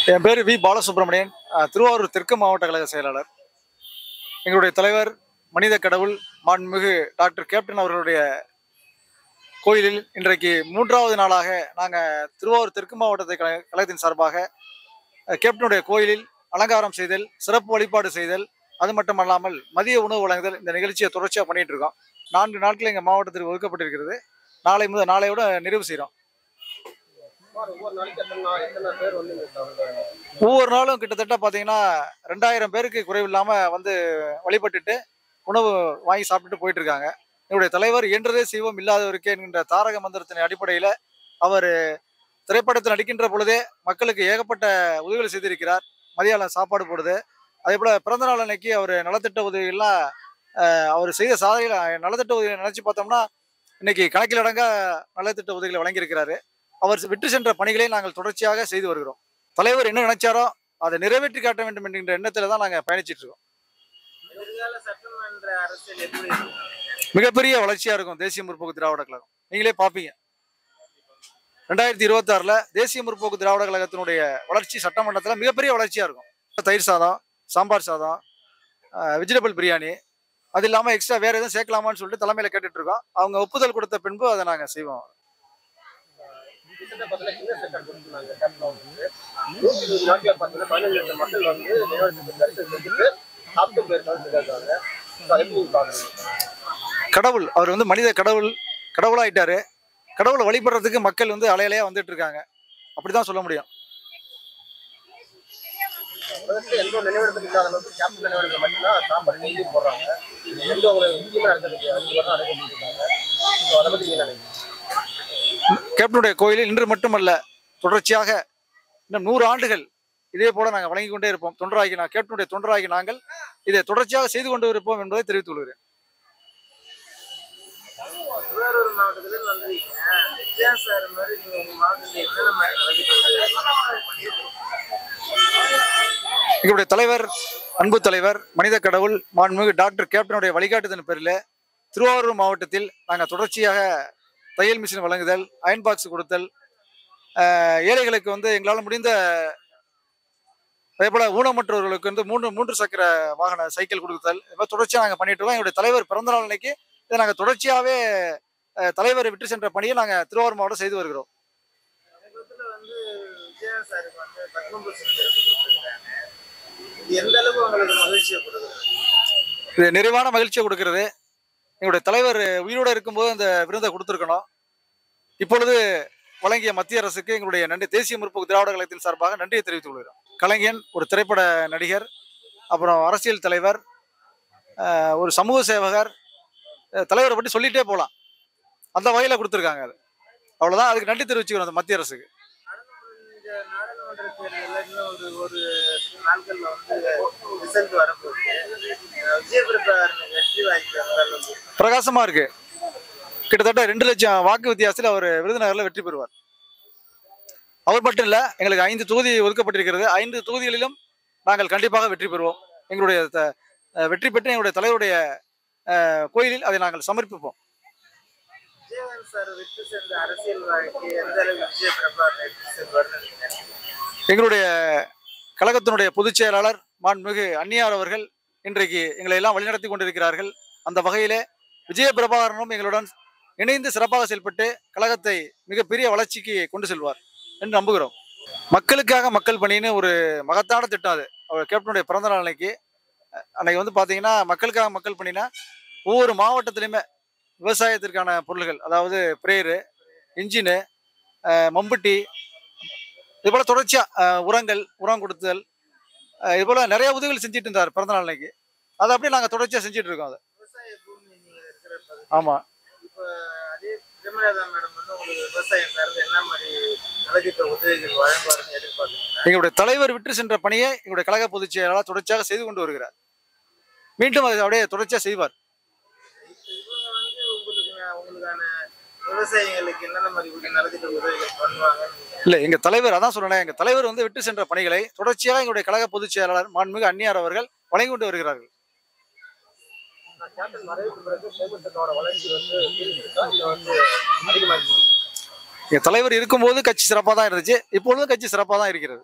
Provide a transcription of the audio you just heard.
என் பேர் வி பாலசுப்ரமணியன், திருவாரூர் தெற்கு மாவட்ட கழக செயலாளர். எங்களுடைய தலைவர் மனித கடவுள் மாண்புமிகு டாக்டர் கேப்டன் அவர்களுடைய கோயிலில் இன்றைக்கு 3வது நாளாக நாங்கள் திருவாரூர் தெற்கு மாவட்டத்தை கழகத்தின் சார்பாக கேப்டனுடைய கோயிலில் அலங்காரம் செய்தல், சிறப்பு வழிபாடு செய்தல், அது மட்டுமல்லாமல் மதிய உணவு வழங்குதல், இந்த நிகழ்ச்சியை தொடர்ச்சியாக பண்ணிட்டு இருக்கோம். 4 நாட்கள் எங்கள் மாவட்டத்திற்கு ஒதுக்கப்பட்டிருக்கிறது. நாளையோட நிறைவு செய்கிறோம். ஒவ்வொரு நாளும் கிட்டத்தட்ட பார்த்தீங்கன்னா 2000 பேருக்கு குறைவில்லாமல் வந்து வழிபட்டுட்டு உணவு வாங்கி சாப்பிட்டுட்டு போயிட்டு இருக்காங்க. என்னுடைய தலைவர் இயன்றதே செய்வோம் இல்லாதவருக்கு என்கின்ற தாரக மந்திரத்தின் அடிப்படையில் அவர் திரைப்படத்தில் நடிக்கின்ற பொழுதே மக்களுக்கு ஏகப்பட்ட உதவிகள் செய்திருக்கிறார். மதியானம் சாப்பாடு போடுது, அதே போல் பிறந்தநாள் அன்னைக்கு அவர் நலத்திட்ட உதவிகள்லாம் அவர் செய்த சாதனைகள், நலத்திட்ட உதவிகளை நினச்சி பார்த்தோம்னா இன்னைக்கு கணக்கில் அடங்கா நலத்திட்ட உதவிகளை வழங்கியிருக்கிறாரு. அவர் விட்டு சென்ற பணிகளை நாங்கள் தொடர்ச்சியாக செய்து வருகிறோம். தலைவர் என்ன நினைச்சாரோ அதை நிறைவேற்றி காட்ட வேண்டும் என்கின்ற எண்ணத்தில் தான் நாங்கள் பயணிச்சிட்டு இருக்கோம். மிகப்பெரிய வளர்ச்சியா இருக்கும் தேசிய முற்போக்கு திராவிட கழகம். நீங்களே பார்ப்பீங்க, 2026 தேசிய முற்போக்கு திராவிட கழகத்தினுடைய வளர்ச்சி சட்டமன்றத்தில் மிகப்பெரிய வளர்ச்சியா இருக்கும். தயிர் சாதம், சாம்பார் சாதம், வெஜிடபிள் பிரியாணி, அது இல்லாமல் எக்ஸ்ட்ரா வேற எதுவும் சேர்க்கலாமான்னு சொல்லிட்டு தலைமையில கேட்டுட்டு இருக்கோம். அவங்க ஒப்புதல் கொடுத்த பின்பு அதை நாங்கள் செய்வோம். கடவுள் அவர் வந்து மனித கடவுளாயிட்டாரு. கடவுளை வழிபடுறதுக்கு மக்கள் வந்து அலையலையா வந்துட்டு இருக்காங்க, அப்படிதான் சொல்ல முடியும். கேப்டனுடைய கோயிலில் இன்று மட்டுமல்ல, தொடர்ச்சியாக இன்னும் 100 ஆண்டுகள் இதே போல நாங்கள் வழங்கி கொண்டே இருப்போம். கேப்டனுடைய தொண்டராகி நாங்கள் இதை தொடர்ச்சியாக செய்து கொண்டு இருப்போம் என்பதை தெரிவித்துக் கொள்கிறேன். எங்களுடைய தலைவர், அன்பு தலைவர் மனித கடவுள் மாண்புமிகு டாக்டர் கேப்டனுடைய வழிகாட்டுதலின் பேரில் திருவாரூர் மாவட்டத்தில் நாங்கள் தொடர்ச்சியாக தையல் மிஷின் வழங்குதல், அயன் பாக்ஸ் கொடுத்தல், ஏழைகளுக்கு வந்து எங்களால் முடிந்த, அதே போல ஊனமற்றவர்களுக்கு வந்து 3 சக்கர வாகன சைக்கிள் கொடுத்தல், இது மாதிரி தொடர்ச்சியாக நாங்கள் பண்ணிட்டு இருக்கோம். எங்களுடைய தலைவர் பிறந்தநாள் அன்னைக்கு இதை நாங்கள் தொடர்ச்சியாகவே தலைவரை விட்டு சென்ற பணியை நாங்கள் திருவாரூர் மாவட்டம் செய்து வருகிறோம். இது நிறைவான மகிழ்ச்சியை கொடுக்கிறது. எங்களுடைய தலைவர் உயிரோடு இருக்கும்போது அந்த விருதை கொடுத்துருக்கணும். இப்பொழுது வழங்கிய மத்திய அரசுக்கு எங்களுடைய நன்றி, தேசிய முற்போக்கு திராவிட கழகத்தின் சார்பாக நன்றியை தெரிவித்துக் கொள்கிறோம். கலைஞன் ஒரு திரைப்பட நடிகர், அப்புறம் அரசியல் தலைவர், ஒரு சமூக சேவகர், தலைவரை பற்றி சொல்லிட்டே போகலாம், அந்த வகையில் கொடுத்துருக்காங்க. அது அவ்வளோதான். அதுக்கு நன்றி தெரிவிச்சுக்கிறோம் அந்த மத்திய அரசுக்கு. பிரகாசமா இருக்கு. கிட்டத்தட்ட 2 லட்சம் வாக்கு வித்தியாசத்தில் அவர் விருதுநகர்ல வெற்றி பெறுவார். அவர் மட்டும் இல்ல, எங்களுக்கு 5 தொகுதி ஒதுக்கப்பட்டிருக்கிறது. 5 தொகுதிகளிலும் நாங்கள் கண்டிப்பாக வெற்றி பெறுவோம். எங்களுடைய வெற்றி பெற்று எங்களுடைய தலைவருடைய கோயிலில் அதை நாங்கள் சமர்ப்பிப்போம். எங்களுடைய கழகத்தினுடைய பொதுச் செயலாளர் மாண்புமிகு அன்னியார் அவர்கள் இன்றைக்கு எங்களை எல்லாம் வழிநடத்தி கொண்டிருக்கிறார்கள். அந்த வகையிலே விஜய பிரபாகரனும் எங்களுடன் இணைந்து சிறப்பாக செயல்பட்டு கழகத்தை மிகப்பெரிய வளர்ச்சிக்கு கொண்டு செல்வார் என்று நம்புகிறோம். மக்களுக்காக மக்கள் பணின்னு ஒரு மகத்தான திட்டம் அது. அவர் கேப்டனுடைய பிறந்தநாள் அன்னைக்கு வந்து பார்த்தீங்கன்னா, மக்களுக்காக மக்கள் பணினா ஒவ்வொரு மாவட்டத்திலையுமே விவசாயத்திற்கான பொருள்கள், அதாவது பிரேயரு, இன்ஜினு, மம்புட்டி, இது போல தொடர்ச்சியாக உரம் கொடுத்தல், இது போல நிறைய உதவிகள் செஞ்சுட்டு இருந்தார் பிறந்தநாள் அன்னைக்கு. அதை அப்படியே நாங்கள் தொடர்ச்சியாக செஞ்சுட்டு இருக்கோம். அதை ஆமாம். எங்களுடைய தலைவர் விட்டு சென்ற பணியை எங்களுடைய கழக பொதுச் செயலாளர் தொடர்ச்சியாக செய்து கொண்டு வருகிறார். மீண்டும் அதை அப்படியே தொடர்ச்சியாக செய்வார். இல்ல, எங்க தலைவர் அதான் சொல்றேன், எங்க தலைவர் வந்து விட்டு சென்ற பணிகளை தொடர்ச்சியாக எங்களுடைய கழக பொதுச் செயலாளர் மாண்புமிகு அன்னியார் அவர்கள் வழங்கி கொண்டு வருகிறார்கள். எங்க தலைவர் இருக்கும்போது கட்சி சிறப்பாக தான் இருந்துச்சு, இப்பொழுதும் கட்சி சிறப்பாக தான் இருக்கிறது.